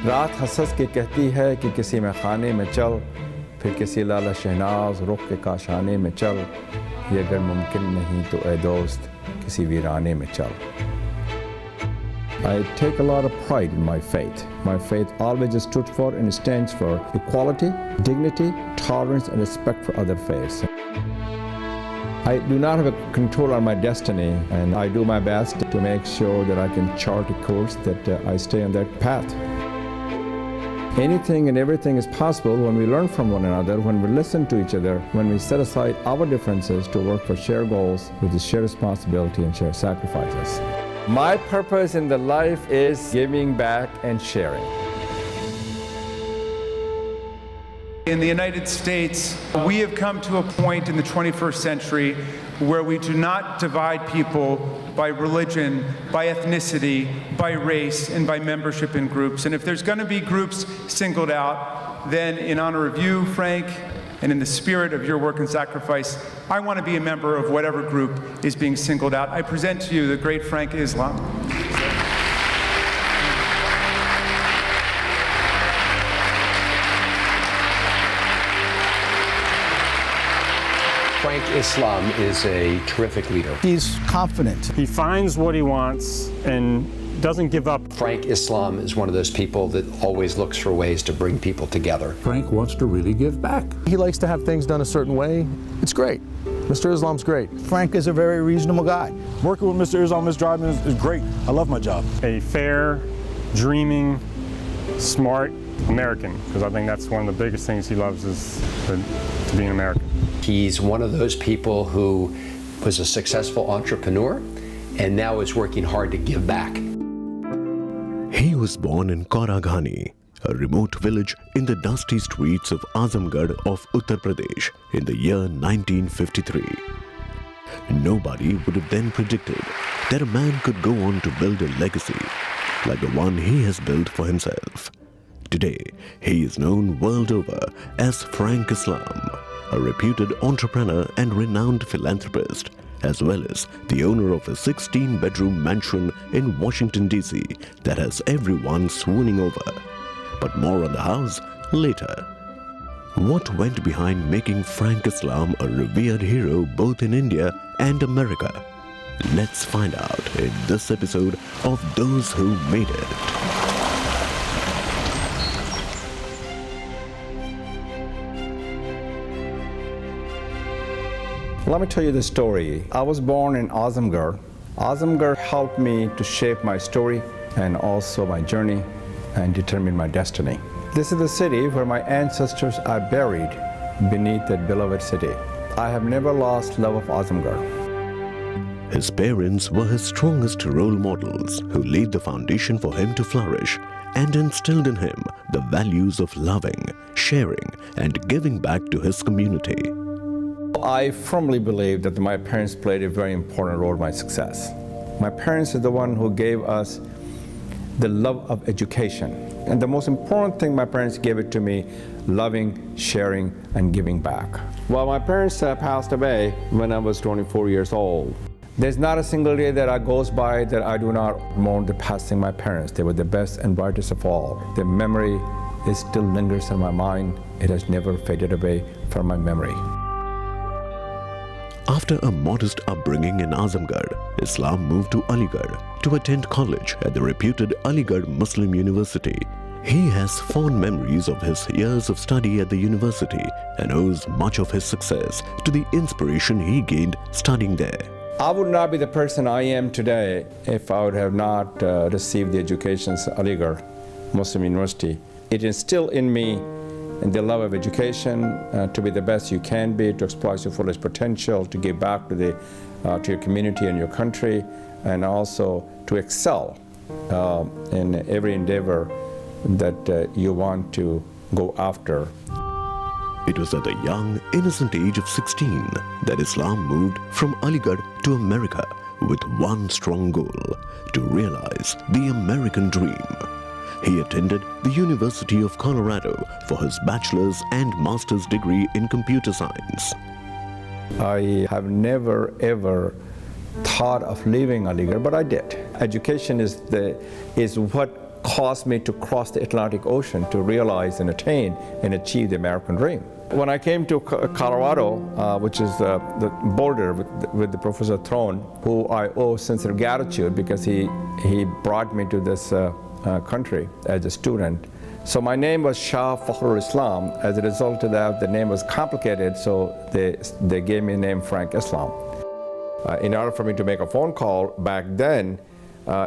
रात हंस के कहती है कि किसी में खाने में चल, फिर किसी लाला शहनाज रुख के काशाने में चल, ये अगर मुमकिन नहीं तो ए दोस्त किसी वीराने में चल. I take a lot of pride in my faith. My faith always stood for and stands for equality, dignity, tolerance, and respect for other faiths. I do not have a control on my destiny, and I do my best to make sure that I can chart a course that I stay on that path. Anything and everything is possible when we learn from one another, when we listen to each other, when we set aside our differences to work for shared goals with the shared responsibility and shared sacrifices. My purpose in the life is giving back and sharing. In the United States, we have come to a point in the 21st century where we do not divide people by religion, by ethnicity, by race, and by membership in groups. And if there's going to be groups singled out, then in honor of you, Frank, and in the spirit of your work and sacrifice, I want to be a member of whatever group is being singled out. I present to you the great Frank Islam. Frank Islam is a terrific leader. He's confident. He finds what he wants and doesn't give up. Frank Islam is one of those people that always looks for ways to bring people together. Frank wants to really give back. He likes to have things done a certain way. It's great. Mr. Islam's great. Frank is a very reasonable guy. Working with Mr. Islam, Ms. Dryden is great. I love my job. A fair, dreaming, smart American, because I think that's one of the biggest things he loves is to be an American. He's one of those people who was a successful entrepreneur and now is working hard to give back. He was born in Koraghani, a remote village in the dusty streets of Azamgarh of Uttar Pradesh in the year 1953. Nobody would have then predicted that a man could go on to build a legacy like the one he has built for himself. Today, he is known world over as Frank Islam, a reputed entrepreneur and renowned philanthropist, as well as the owner of a 16-bedroom mansion in Washington, D.C. that has everyone swooning over. But more on the house later. What went behind making Frank Islam a revered hero both in India and America? Let's find out in this episode of Those Who Made It. Let me tell you the story. I was born in Azamgarh. Azamgarh helped me to shape my story and also my journey and determine my destiny. This is the city where my ancestors are buried beneath that beloved city. I have never lost love of Azamgarh. His parents were his strongest role models who laid the foundation for him to flourish and instilled in him the values of loving, sharing, and giving back to his community. I firmly believe that my parents played a very important role in my success. My parents are the one who gave us the love of education. And the most important thing my parents gave it to me, loving, sharing, and giving back. Well, my parents passed away when I was 24 years old. There's not a single day that goes by that I do not mourn the passing of my parents. They were the best and brightest of all. Their memory still lingers in my mind. It has never faded away from my memory. After a modest upbringing in Azamgarh, Islam moved to Aligarh to attend college at the reputed Aligarh Muslim University. He has fond memories of his years of study at the university and owes much of his success to the inspiration he gained studying there. I would not be the person I am today if I would have not received the education at Aligarh Muslim University. It instilled in me and the love of education, to be the best you can be, to exploit your fullest potential, to give back to your community and your country, and also to excel in every endeavor that you want to go after. It was at the young, innocent age of 16 that Islam moved from Aligarh to America with one strong goal: to realize the American dream. He attended the University of Colorado for his bachelor's and master's degree in computer science. I have never ever thought of leaving Aligarh, but I did. Education is what caused me to cross the Atlantic Ocean to realize and attain and achieve the American dream. When I came to Colorado, which is the Boulder with the Professor Throne, who I owe sincere gratitude because he brought me to this country as a student. So my name was Shah Fakhrul Islam. As a result of that, the name was complicated, so they gave me the name Frank Islam. In order for me to make a phone call back then,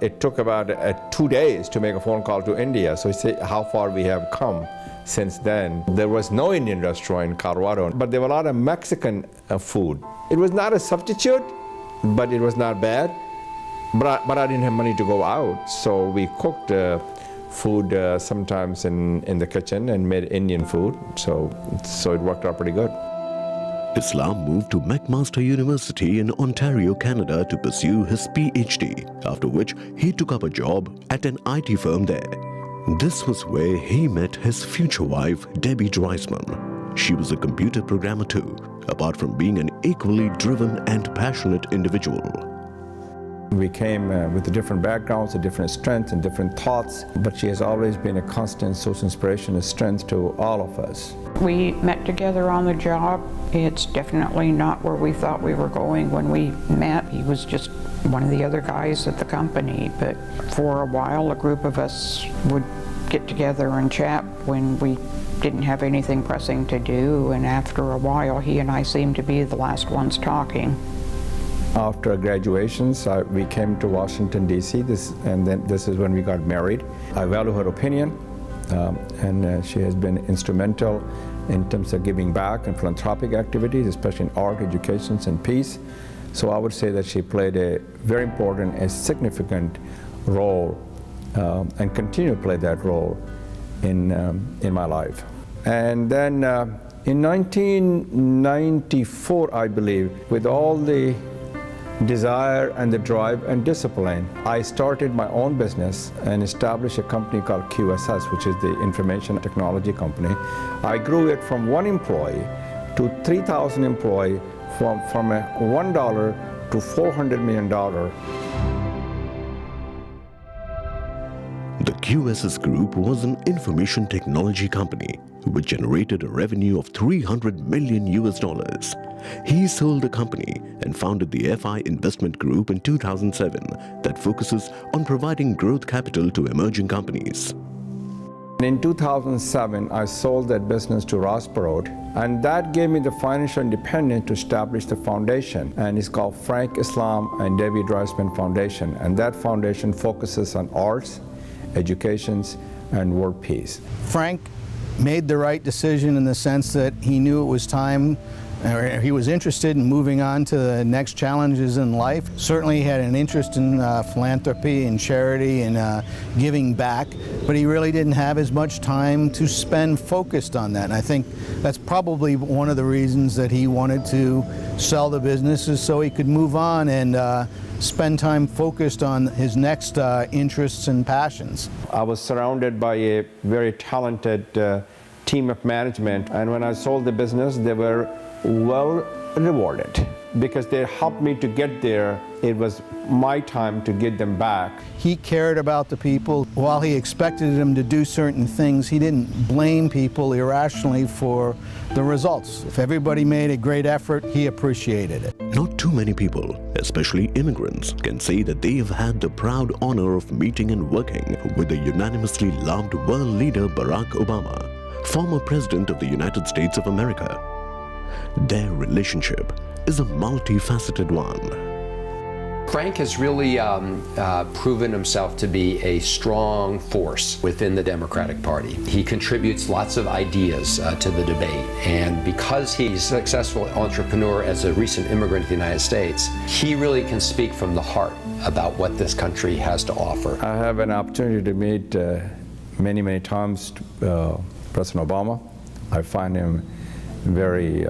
it took about 2 days to make a phone call to India. So you see how far we have come since then. There was no Indian restaurant in Colorado, but there were a lot of Mexican food. It was not a substitute, but it was not bad. But I didn't have money to go out, so we cooked food sometimes in the kitchen and made Indian food. So it worked out pretty good. Islam moved to McMaster University in Ontario, Canada to pursue his PhD, after which he took up a job at an IT firm there. This was where he met his future wife, Debbie Dreisman. She was a computer programmer too, apart from being an equally driven and passionate individual. We came with different backgrounds, different strengths and different thoughts, but she has always been a constant source of inspiration and strength to all of us. We met together on the job. It's definitely not where we thought we were going when we met. He was just one of the other guys at the company, but for a while a group of us would get together and chat when we didn't have anything pressing to do, and after a while he and I seemed to be the last ones talking. After graduations, we came to Washington, D.C., and then this is when we got married. I value her opinion, and she has been instrumental in terms of giving back and philanthropic activities, especially in art, education, and peace. So I would say that she played a very important and significant role and continue to play that role in my life. And then in 1994, I believe, with all the desire and the drive and discipline, I started my own business and established a company called QSS, which is the information technology company. I grew it from 1 employee to 3,000 employees, from a $1 to $400 million. The QSS Group was an information technology company which generated a revenue of $300 million. He sold the company and founded the FI Investment Group in 2007 that focuses on providing growth capital to emerging companies. In 2007, I sold that business to Ross Perot, and that gave me the financial independence to establish the foundation, and it's called Frank Islam and Debbie Dreisman Foundation, and that foundation focuses on arts, education, and world peace. Frank made the right decision in the sense that he knew it was time, or he was interested in moving on to the next challenges in life. Certainly he had an interest in philanthropy and charity and giving back, but he really didn't have as much time to spend focused on that. And I think that's probably one of the reasons that he wanted to sell the businesses, so he could move on and spend time focused on his next interests and passions. I was surrounded by a very talented team of management, and when I sold the business, they were well rewarded because they helped me to get there. It was my time to get them back. He cared about the people. While he expected them to do certain things, he didn't blame people irrationally for the results. If everybody made a great effort, he appreciated it. Not too many people, especially immigrants, can say that they have had the proud honor of meeting and working with the unanimously loved world leader Barack Obama, former President of the United States of America. Their relationship is a multifaceted one. Frank has really proven himself to be a strong force within the Democratic Party. He contributes lots of ideas to the debate, and because he's a successful entrepreneur as a recent immigrant to the United States, he really can speak from the heart about what this country has to offer. I have an opportunity to meet many times President Obama. I find him a very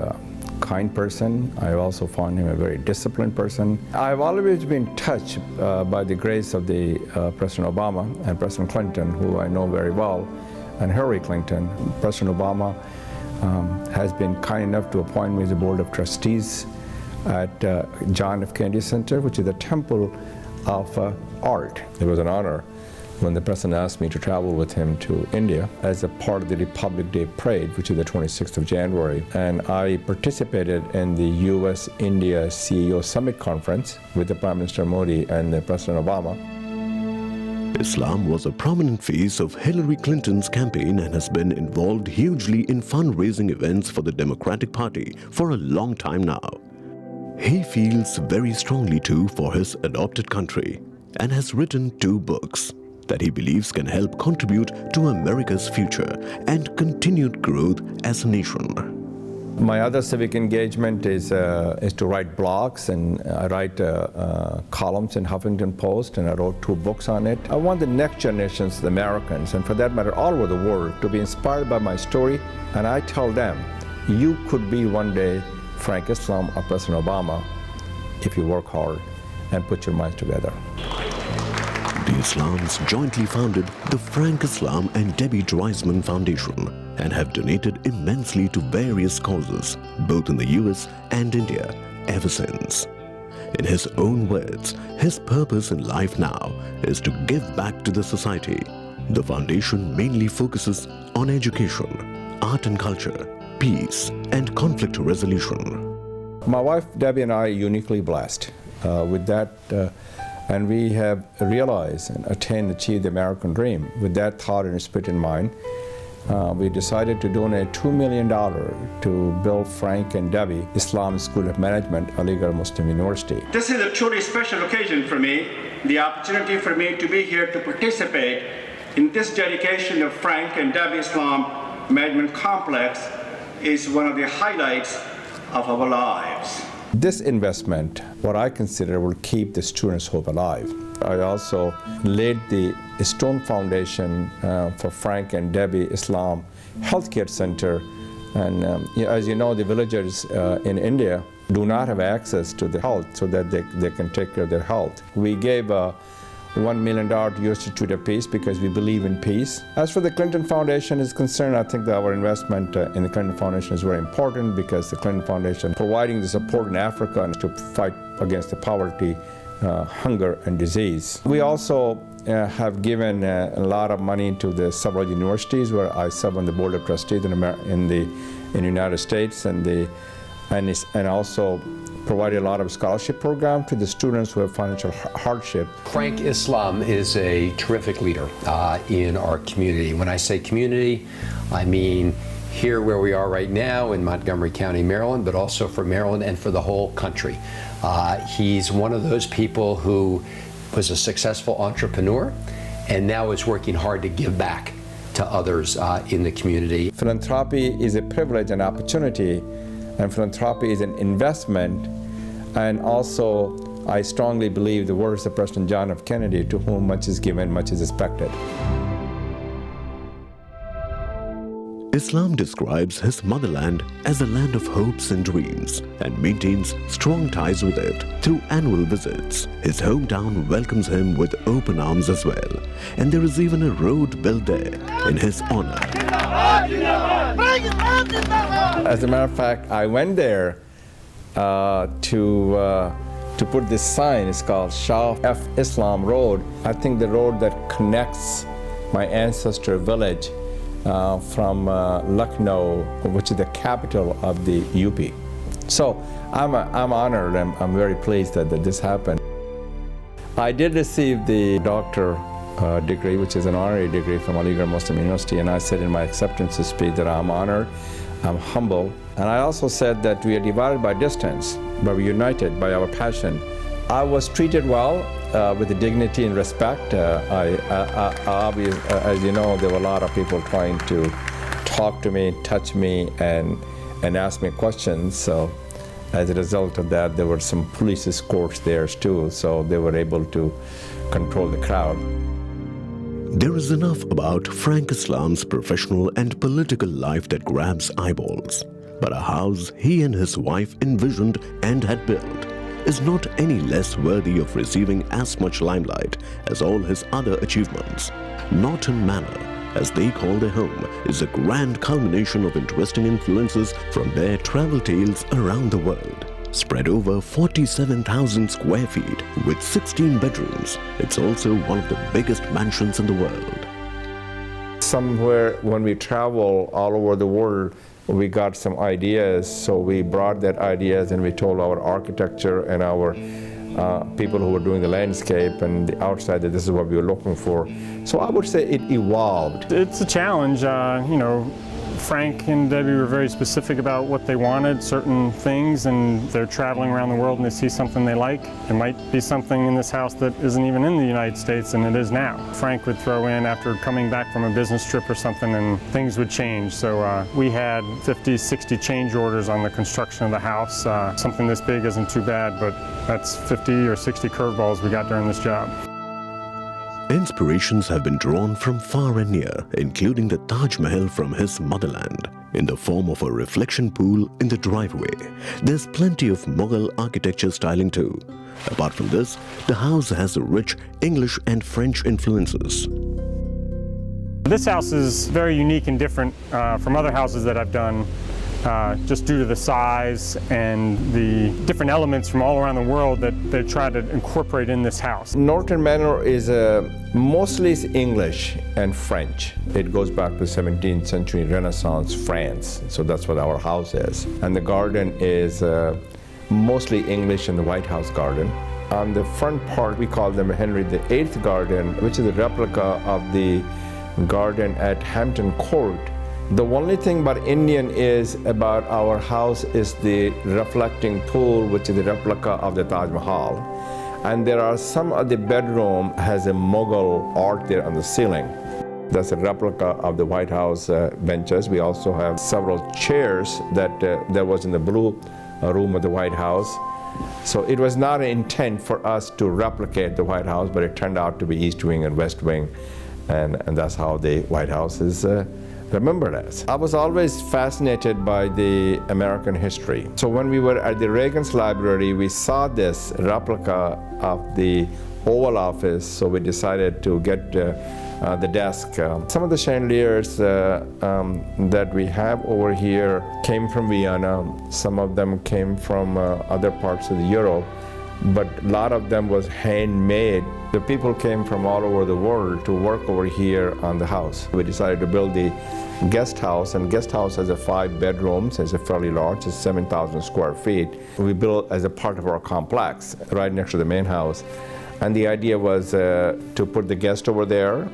kind person. I also found him a very disciplined person. I've always been touched by the grace of the President Obama and President Clinton, who I know very well, and Hillary Clinton. President Obama has been kind enough to appoint me as the Board of Trustees at John F. Kennedy Center, which is the temple of art. It was an honor when the president asked me to travel with him to India as a part of the Republic Day Parade, which is the 26th of January. And I participated in the US-India CEO Summit Conference with the Prime Minister Modi and the President Obama. Islam was a prominent face of Hillary Clinton's campaign and has been involved hugely in fundraising events for the Democratic Party for a long time now. He feels very strongly too for his adopted country and has written 2 books that he believes can help contribute to America's future and continued growth as a nation. My other civic engagement is to write blogs, and I write columns in Huffington Post, and I wrote 2 books on it. I want the next generations, the Americans, and for that matter all over the world, to be inspired by my story, and I tell them, you could be one day Frank Islam or President Obama if you work hard and put your minds together. The Islams jointly founded the Frank Islam and Debbie Dreisman Foundation and have donated immensely to various causes, both in the US and India, ever since. In his own words, his purpose in life now is to give back to the society. The foundation mainly focuses on education, art and culture, peace, and conflict resolution. My wife Debbie and I are uniquely blessed with that, and we have realized and achieved the American dream. With that thought and spirit in mind, we decided to donate $2 million to build Frank and Debbie Islam School of Management, Aligarh Muslim University. This is a truly special occasion for me, the opportunity for me to be here to participate in this dedication of Frank and Debbie Islam Management Complex is one of the highlights of our lives. This investment, what I consider, will keep the students' hope alive. I also laid the stone foundation for Frank and Debbie Islam Healthcare Center. And as you know, the villagers in India do not have access to the health so that they can take care of their health. We gave $1 million to Institute of Peace because we believe in peace. As for the Clinton Foundation is concerned, I think that our investment in the Clinton Foundation is very important because the Clinton Foundation providing the support in Africa and to fight against the poverty, hunger, and disease. We also have given a lot of money to the several universities where I serve on the board of trustees in the United States, and also provided a lot of scholarship programs to the students who have financial hardship. Frank Islam is a terrific leader in our community. When I say community, I mean here where we are right now in Montgomery County, Maryland, but also for Maryland and for the whole country. He's one of those people who was a successful entrepreneur and now is working hard to give back to others in the community. Philanthropy is a privilege and opportunity, and philanthropy is an investment. And also, I strongly believe the words of President John F. Kennedy, to whom much is given, much is expected. Islam describes his motherland as a land of hopes and dreams and maintains strong ties with it through annual visits. His hometown welcomes him with open arms as well, and there is even a road built there in his honor. As a matter of fact, I went there to put this sign. It's called Shah F. Islam Road. I think the road that connects my ancestor village from Lucknow, which is the capital of the UP. So I'm honored and I'm very pleased that this happened. I did receive the doctor degree, which is an honorary degree from Aligarh Muslim University, and I said in my acceptance speech that I'm honored, I'm humble, and I also said that we are divided by distance, but we're united by our passion. I was treated well with the dignity and respect. As you know, there were a lot of people trying to talk to me, touch me, and ask me questions. So as a result of that, there were some police escorts there too, so they were able to control the crowd. There is enough about Frank Islam's professional and political life that grabs eyeballs. But a house he and his wife envisioned and had built is not any less worthy of receiving as much limelight as all his other achievements. Norton Manor, as they call their home, is a grand culmination of interesting influences from their travel tales around the world. spread over 47,000 square feet with 16 bedrooms. It's also one of the biggest mansions in the world. Somewhere when we travel all over the world, we got some ideas, so we brought that ideas and we told our architecture and our people who were doing the landscape and the outside that this is what we were looking for. So I would say it evolved. It's a challenge. Frank and Debbie were very specific about what they wanted, certain things, and they're traveling around the world and they see something they like. It might be something in this house that isn't even in the United States, and it is now. Frank would throw in after coming back from a business trip or something, and things would change. So we had 50, 60 change orders on the construction of the house. Something this big isn't too bad, but that's 50 or 60 curveballs we got during this job. Inspirations have been drawn from far and near, including the Taj Mahal from his motherland, in the form of a reflection pool in the driveway. There's plenty of Mughal architecture styling too. Apart from this, the house has rich English and French influences. This house is very unique and different from other houses that I've done. Just due to the size and the different elements from all around the world that they try to incorporate in this house. Norton Manor is mostly English and French. It goes back to 17th century Renaissance France, so that's what our house is. And the garden is mostly English in the White House garden. On the front part, we call them Henry VIII garden, which is a replica of the garden at Hampton Court. The only thing about Indian is about our house is the reflecting pool, which is the replica of the Taj Mahal. And there are some of the bedroom has a Mughal art there on the ceiling. That's a replica of the White House benches. We also have several chairs that was in the blue room of the White House. So it was not an intent for us to replicate the White House, but it turned out to be East Wing and West Wing. And that's how the White House is remembered as. I was always fascinated by the American history. So when we were at the Reagan's Library, we saw this replica of the Oval Office, so we decided to get the desk. Some of the chandeliers that we have over here came from Vienna. Some of them came from other parts of Europe, but a lot of them was handmade. The people came from all over the world to work over here on the house. We decided to build the guest house, and guest house has 5 bedrooms. It's a fairly large, it's 7,000 square feet. We built as a part of our complex right next to the main house. And the idea was to put the guest over there,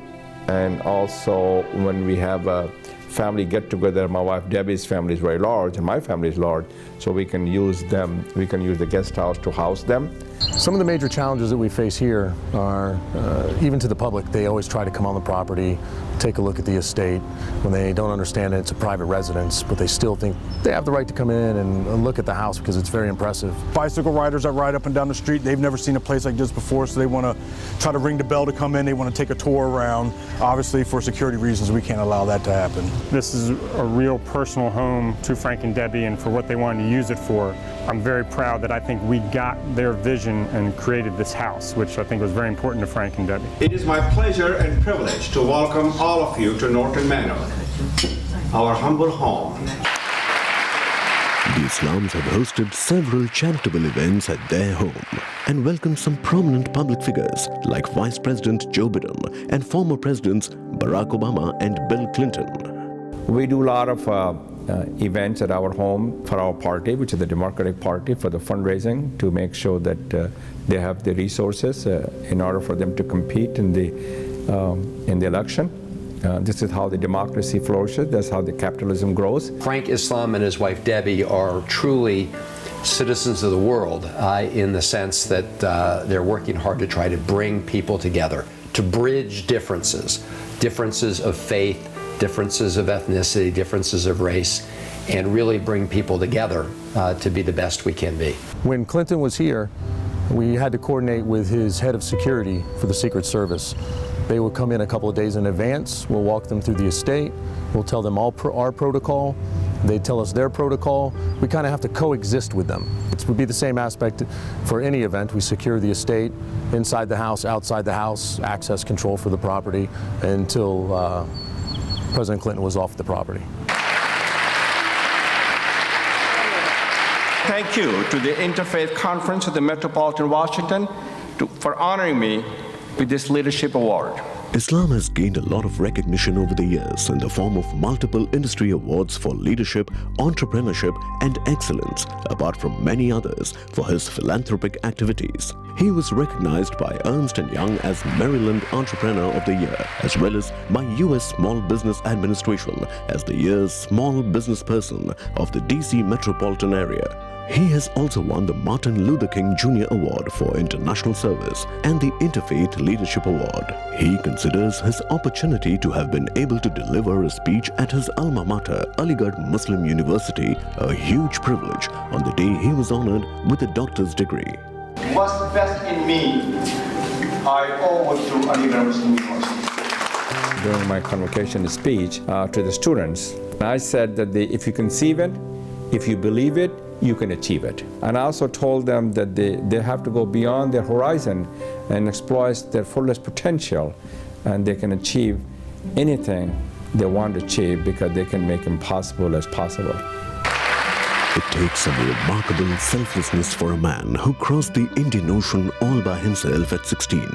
and also when we have a family get-together, my wife Debbie's family is very large and my family is large, so we can use them, we can use the guest house to house them. Some of the major challenges that we face here are, even to the public, they always try to come on the property, take a look at the estate when they don't understand it's a private residence, but they still think they have the right to come in and look at the house because it's very impressive. Bicycle riders that ride up and down the street, they've never seen a place like this before, so they want to try to ring the bell to come in. They want to take a tour around. Obviously, for security reasons, we can't allow that to happen. This is a real personal home to Frank and Debbie and for what they wanted to use it for. I'm very proud that I think we got their vision and created this house, which I think was very important to Frank and Debbie. It is my pleasure and privilege to welcome all of you to Norton Manor, our humble home. The Islams have hosted several charitable events at their home and welcomed some prominent public figures like Vice President Joe Biden and former Presidents Barack Obama and Bill Clinton. We do a lot of events at our home for our party, which is the Democratic Party, for the fundraising to make sure that they have the resources in order for them to compete in the election. This is how the democracy flourishes. That's how the capitalism grows. Frank Islam and his wife Debbie are truly citizens of the world in the sense that they're working hard to try to bring people together, to bridge differences of faith, differences of ethnicity, differences of race, and really bring people together to be the best we can be. When Clinton was here, we had to coordinate with his head of security for the Secret Service. They would come in a couple of days in advance. We'll walk them through the estate. We'll tell them our protocol. They tell us their protocol. We kind of have to coexist with them. It would be the same aspect for any event. We secure the estate, inside the house, outside the house, access control for the property until President Clinton was off the property. Thank you to the Interfaith Conference of the Metropolitan Washington for honoring me with this leadership award. Islam has gained a lot of recognition over the years in the form of multiple industry awards for leadership, entrepreneurship, and excellence, apart from many others for his philanthropic activities. He was recognized by Ernst & Young as Maryland Entrepreneur of the Year, as well as by U.S. Small Business Administration as the year's Small Business Person of the D.C. metropolitan area. He has also won the Martin Luther King Jr. Award for International Service and the Interfaith Leadership Award. He considers his opportunity to have been able to deliver a speech at his alma mater, Aligarh Muslim University, a huge privilege on the day he was honored with a doctor's degree. What's best in me, I owe it to Aligarh Muslim University. During my convocation speech to the students, I said that if you conceive it, if you believe it, you can achieve it. And I also told them that they have to go beyond their horizon and exploit their fullest potential, and they can achieve anything they want to achieve because they can make impossible as possible. It takes some remarkable selflessness for a man who crossed the Indian Ocean all by himself at 16,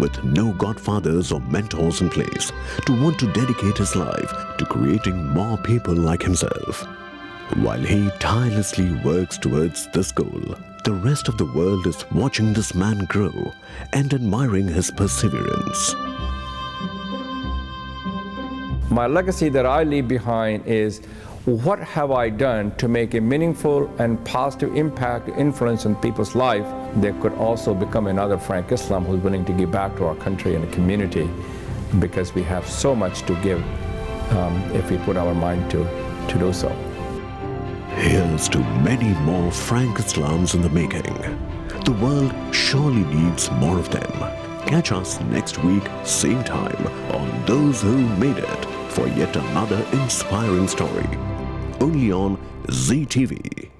with no godfathers or mentors in place, to want to dedicate his life to creating more people like himself. While he tirelessly works towards this goal, the rest of the world is watching this man grow and admiring his perseverance. My legacy that I leave behind is, what have I done to make a meaningful and positive impact, influence in people's life that could also become another Frank Islam who's willing to give back to our country and the community, because we have so much to give if we put our mind to do so. Here's to many more Frank Islams in the making. The world surely needs more of them. Catch us next week, same time, on Those Who Made It, for yet another inspiring story. Only on ZTV.